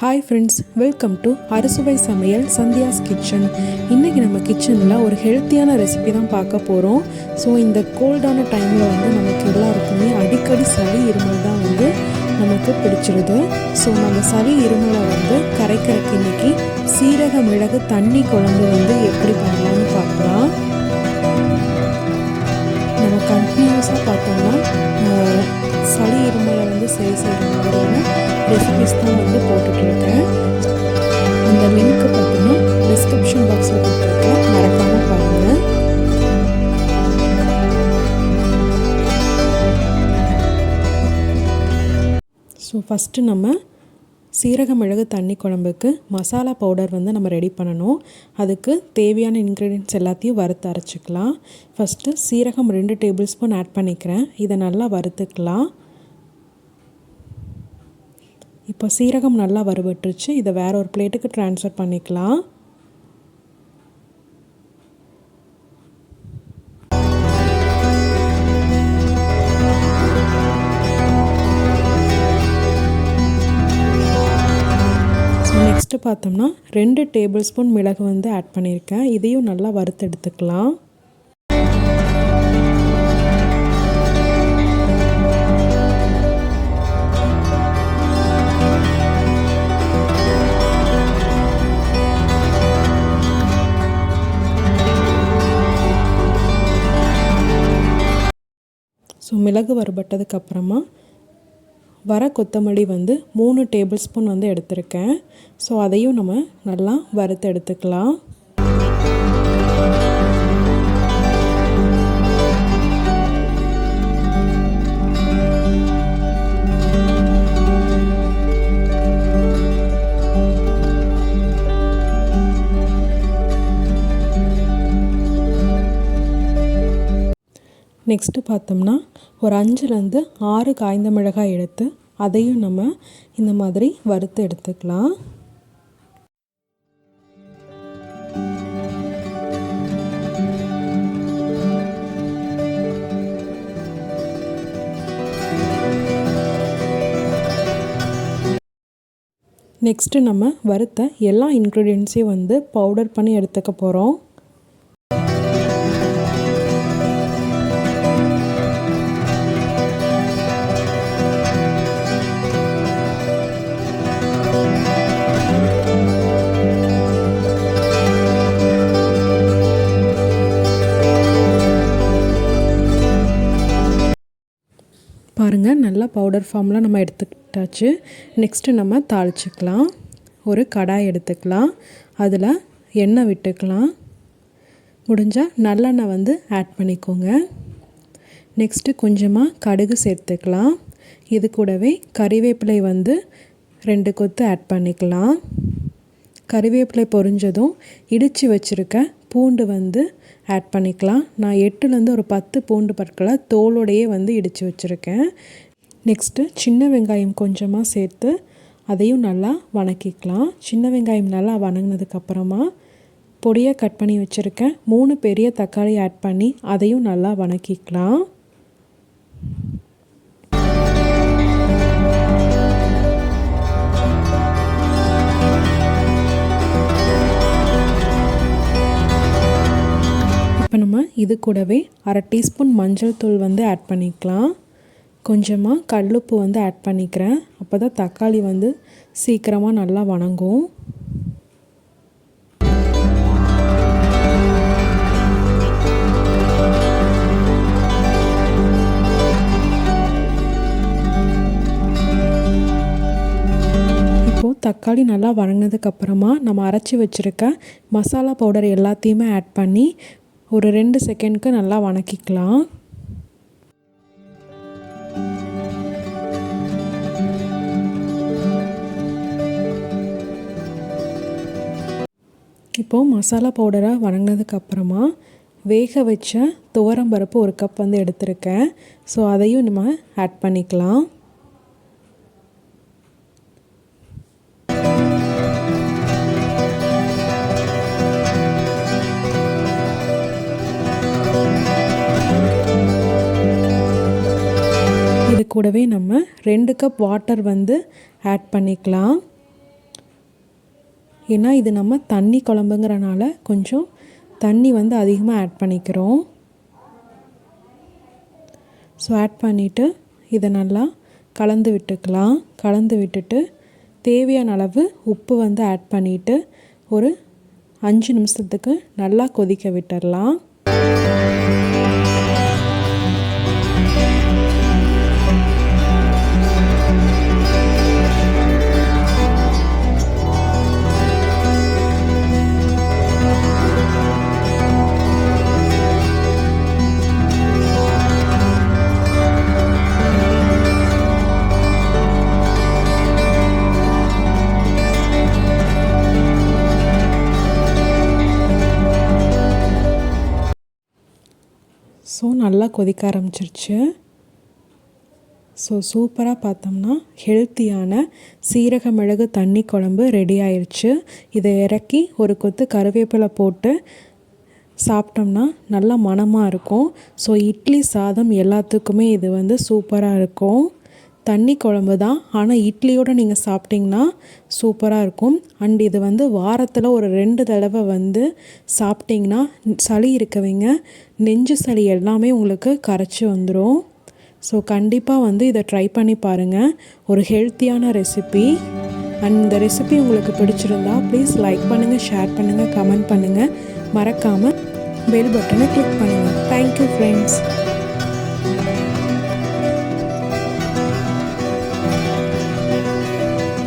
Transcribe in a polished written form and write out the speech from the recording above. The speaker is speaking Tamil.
ஹாய் ஃப்ரெண்ட்ஸ், வெல்கம் டு அறுசுவை சமையல் சந்தியாஸ் கிச்சன். இன்றைக்கி நம்ம கிச்சனில் ஒரு ஹெல்த்தியான ரெசிபி தான் பார்க்க போகிறோம். ஸோ இந்த கோல்டான டைமில் நமக்கு எல்லாருக்குமே அடிக்கடி சளி இருமல் தான் நமக்கு பிடிச்சிருது. ஸோ நம்ம சளி இருமலை கரைக்கிறதுக்கு இன்றைக்கி சீரக மிளகு தண்ணி குழம்பு எப்படி பண்ணலான்னு பார்க்கலாம். நம்ம கண்டினியூஸாக பார்த்தோம்னா சளி இருமலை சரி செய்கிற மாதிரியான ரெசிபிஸ் தான் போட்டுட்ருக்கேன். அந்த லிங்க்கு பார்த்தீங்கன்னா டிஸ்கிரிப்ஷன் பாக்ஸில் கொடுத்துருக்கேன், மறக்காமல் பாருங்கள். ஸோ ஃபஸ்ட்டு நம்ம சீரக மிளகு தண்ணி குழம்புக்கு மசாலா பவுடர் நம்ம ரெடி பண்ணணும். அதுக்கு தேவையான இன்க்ரீடியன்ட்ஸ் எல்லாத்தையும் வறுத்து அரைச்சிக்கலாம். ஃபஸ்ட்டு சீரகம் 2 டேபிள் ஸ்பூன் ஆட் பண்ணிக்கிறேன். இதை நல்லா வறுத்துக்கலாம். இப்போ சீரகம் நல்லா வறுபட்டுருச்சு. இதை வேறு ஒரு பிளேட்டுக்கு ட்ரான்ஸ்ஃபர் பண்ணிக்கலாம். நெக்ஸ்ட்டு பார்த்தோம்னா 2 டேபிள் ஸ்பூன் மிளகு ஆட் பண்ணியிருக்கேன். இதையும் நல்லா வறுத்து எடுத்துக்கலாம். ஸோ மிளகு வறுபட்டதுக்கப்புறமா வர கொத்தமல்லி 3 டேபிள் ஸ்பூன் எடுத்திருக்கேன். ஸோ அதையும் நம்ம நல்லா வறுத்து எடுத்துக்கலாம். நெக்ஸ்ட்டு பார்த்தோம்னா ஒரு 5லேருந்து 6 காய்ந்த மிளகாய் எடுத்து அதையும் நம்ம இந்த மாதிரி வறுத்து எடுத்துக்கலாம். நெக்ஸ்ட்டு நம்ம வறுத்த எல்லா இன்க்ரீடியன்ட்ஸையும் பவுடர் பண்ணி எடுத்துக்க போகிறோம். பாருங்கள், நல்லா பவுடர் ஃபார்மில் நம்ம எடுத்துக்கிட்டாச்சு. நெக்ஸ்ட்டு நம்ம தாளிச்சிக்கலாம். ஒரு கடாய் எடுத்துக்கலாம். அதில் எண்ணெய் விட்டுக்கலாம். முடிஞ்சால் நல்லெண்ணெய் ஆட் பண்ணிக்கோங்க. நெக்ஸ்ட்டு கொஞ்சமாக கடுகு சேர்த்துக்கலாம். இது கூடவே கறிவேப்பிலை 2 கொத்து ஆட் பண்ணிக்கலாம். கறிவேப்பிலை பொரிஞ்சதும் இடித்து வச்சுருக்க பூண்டு ஆட் பண்ணிக்கலாம். நான் 8லேருந்து ஒரு 10 பூண்டு பற்களை தோலோடையே இடித்து வச்சுருக்கேன். நெக்ஸ்ட்டு சின்ன வெங்காயம் கொஞ்சமாக சேர்த்து அதையும் நல்லா வணக்கிக்கலாம். சின்ன வெங்காயம் நல்லா வணங்கினதுக்கப்புறமா பொடியாக கட் பண்ணி வச்சுருக்கேன் 3 பெரிய தக்காளி ஆட் பண்ணி அதையும் நல்லா வணக்கிக்கலாம். இப்போ நம்ம இது கூடவே 1/2 டீஸ்பூன் மஞ்சள் தூள் ஆட் பண்ணிக்கலாம். கொஞ்சமாக கல்லுப்பு ஆட் பண்ணிக்கிறேன். அப்போ தான் தக்காளி சீக்கிரமாக நல்லா வணங்கும். இப்போது தக்காளி நல்லா வணங்கினதுக்கப்புறமா நம்ம அரைச்சி வச்சுருக்க மசாலா பவுடர் எல்லாத்தையுமே ஆட் பண்ணி ஒரு 2 செகண்ட்க்கு நல்லா வணக்கிக்கலாம். இப்போது மசாலா பவுடரை வணங்கினதுக்கப்புறமா வேக வச்ச துவரம்பருப்பு 1 கப் எடுத்திருக்கேன். ஸோ அதையும் நம்ம ஆட் பண்ணிக்கலாம். இது கூடவே நம்ம 2 கப் வாட்டர் ஆட் பண்ணிக்கலாம். ஏன்னா இது நம்ம தண்ணி குழம்புங்கிறனால கொஞ்சம் தண்ணி வந்து அதிகமாக ஆட் பண்ணிக்கிறோம். ஸோ ஆட் பண்ணிவிட்டு இதை நல்லா கலந்து விட்டுக்கலாம். கலந்து விட்டுட்டு தேவையான அளவு உப்பு வந்து ஆட் பண்ணிவிட்டு ஒரு 5 நிமிஷத்துக்கு நல்லா கொதிக்க விட்டுடலாம். ஸோ நல்லா கொதிக்க ஆரம்பிச்சிருச்சு. ஸோ சூப்பராக பார்த்தோம்னா ஹெல்த்தியான சீரக மிளகு தண்ணி குழம்பு ரெடி ஆயிடுச்சு. இதை இறக்கி ஒரு கொத்து கருவேப்பிலை போட்டு சாப்பிட்டோம்னா நல்லா மணமாக இருக்கும். ஸோ இட்லி சாதம் எல்லாத்துக்குமே இது வந்து சூப்பராக இருக்கும். தண்ணி குழம்பு தான், ஆனால் இட்லியோடு நீங்கள் சாப்பிட்டிங்கன்னா சூப்பராக இருக்கும். அண்ட் இது வந்து வாரத்தில் ஒரு 2 தடவை வந்து சாப்பிட்டிங்கன்னா சளி இருக்கவங்க நெஞ்சு சளி எல்லாமே உங்களுக்கு கரைச்சி வந்துடும். ஸோ கண்டிப்பாக வந்து இதை ட்ரை பண்ணி பாருங்கள். ஒரு ஹெல்த்தியான ரெசிபி. அண்ட் இந்த ரெசிபி உங்களுக்கு பிடிச்சிருந்தா ப்ளீஸ் லைக் பண்ணுங்கள், ஷேர் பண்ணுங்கள், கமெண்ட் பண்ணுங்கள். மறக்காமல் பெல் பட்டனை கிளிக் பண்ணுங்கள். Thank you friends.